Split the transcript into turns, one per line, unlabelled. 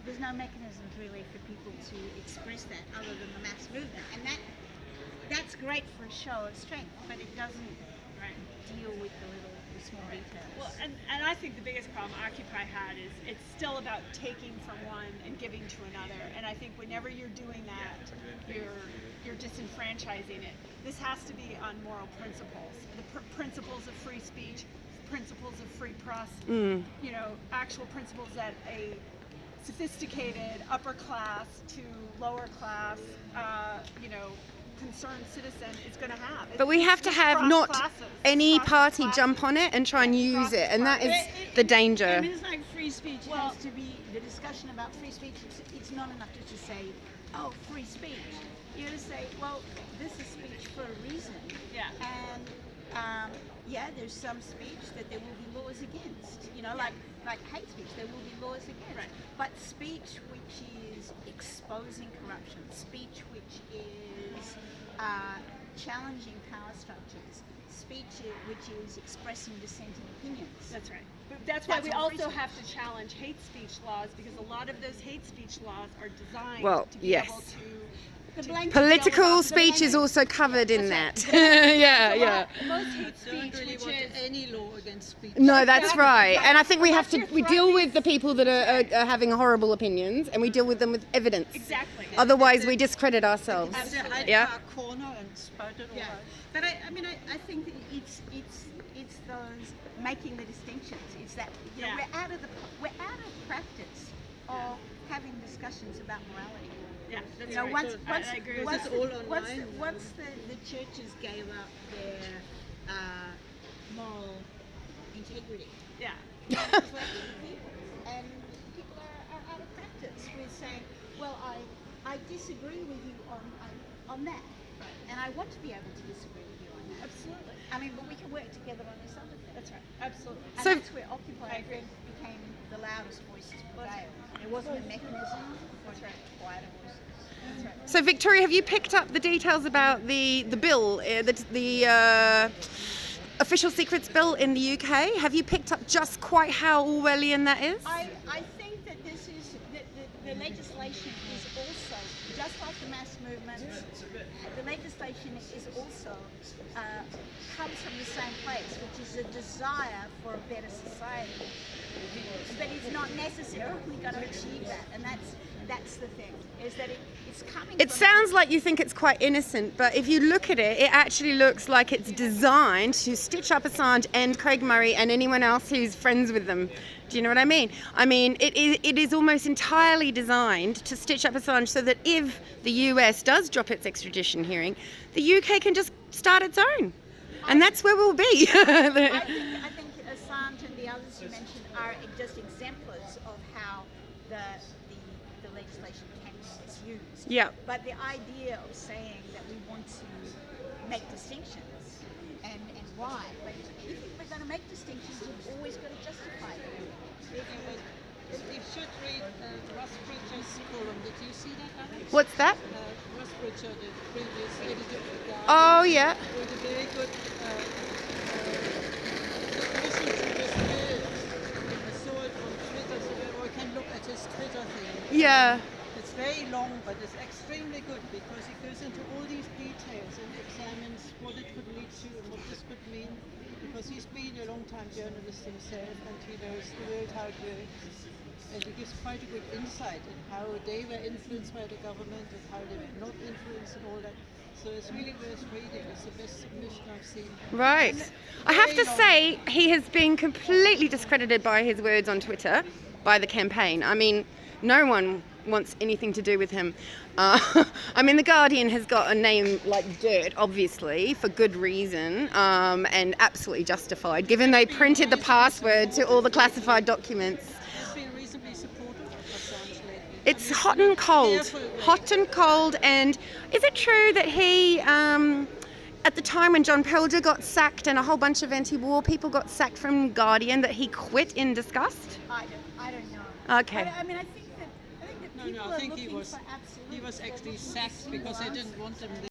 there's no mechanisms really for people to express that other than the mass movement, and that's great for a show of strength, but it doesn't deal with the small details.
Well, and I think the biggest problem Occupy had is it's still about taking from one and giving to another, and I think whenever you're doing that, you're disenfranchising it. This has to be on moral principles, the principles of free speech, principles of free press, you know, actual principles that a sophisticated upper class to lower class, you know, concerned citizen is going to have.
But we have to have not any party jump on it and try and use it, and that is the danger.
I mean, it's like free speech has to be, the discussion about free speech, it's not enough to just say, oh, free speech. You have to say, well, this is speech for a reason.
Yeah.
And there's some speech that there will be laws against. You know, like hate speech, there will be laws against.
Right.
But speech which is exposing corruption, speech which is challenging power structures, speech which is expressing dissenting opinions.
That's right. But that's why we also have to challenge hate speech laws, because a lot of those hate speech laws are designed to be able to
political speech is also covered in that. Yeah.
Most hate speech,
really want any law against speech.
No, that's right. And I think we deal with the people that are having horrible opinions, and we deal with them with evidence.
Exactly.
Otherwise, we discredit ourselves.
Yeah. Corner and spout it all out.
But I think that it's those making the distinctions. It's that you know, we're out of practice of having discussions about morality.
Yeah, that's
you know,
right. I agree with that.
Once the churches gave up their moral integrity, and people are out of practice with saying, well, I disagree with you on that, and I want to be able to disagree with you on that.
Absolutely.
I mean, but we can work together on this other thing.
That's right. Absolutely.
And that's where Occupy became the loudest voices prevailed. It wasn't a mechanism for quieter voices. That's right.
So, Victoria, have you picked up the details about the bill, the official secrets bill in the UK? Have you picked up just quite how Orwellian that is?
I think that this is the legislation is also just like the mass movement. The legislation is also comes from the same place, which is a desire for a better society. But it's not necessarily going to achieve that, and that's the thing. Is that it's coming.
It sounds like you think it's quite innocent, but if you look at it, it actually looks like it's designed to stitch up Assange and Craig Murray and anyone else who's friends with them. Do you know what I mean? I mean, it is almost entirely designed to stitch up Assange so that if the US does drop its extradition hearing, the UK can just start its own. And that's where we'll be.
I think Assange and the others you mentioned are just exemplars of how the legislation can be misused.
Yeah.
But the idea of saying that we want to make distinctions and why, but if we're going to make distinctions, we've always got to justify them.
You should read Russ Pritchard's column. Did you see that, Alex?
What's that?
Russ Pritchard, the previous editor of The Guardian.
Oh, yeah.
With a very good listen to his news. I saw it on Twitter, so we can look at his Twitter thing.
Yeah.
It's very long, but it's extremely good because it goes into all these details and examines what it could lead to and what this could mean. Because he's been a long-time journalist himself and he knows the world how it works. And he gives quite a good insight in how they were influenced by the government and how they were not influenced and all that. So it's really worth reading. It's the best submission I've seen.
Right. I have to say, he has been completely discredited by his words on Twitter, by the campaign. I mean, no one wants anything to do with him. I mean, The Guardian has got a name like dirt, obviously, for good reason, and absolutely justified, given they printed the password to all the classified documents.
He's been reasonably supportive of Assange lately.
It's hot and cold, and is it true that he, at the time when John Pelger got sacked and a whole bunch of anti-war people got sacked from Guardian, that he quit in disgust?
I don't know.
Okay.
I mean, I think that people
I think
are
he
looking
was
for absolute.
actually sacked because they didn't want him there.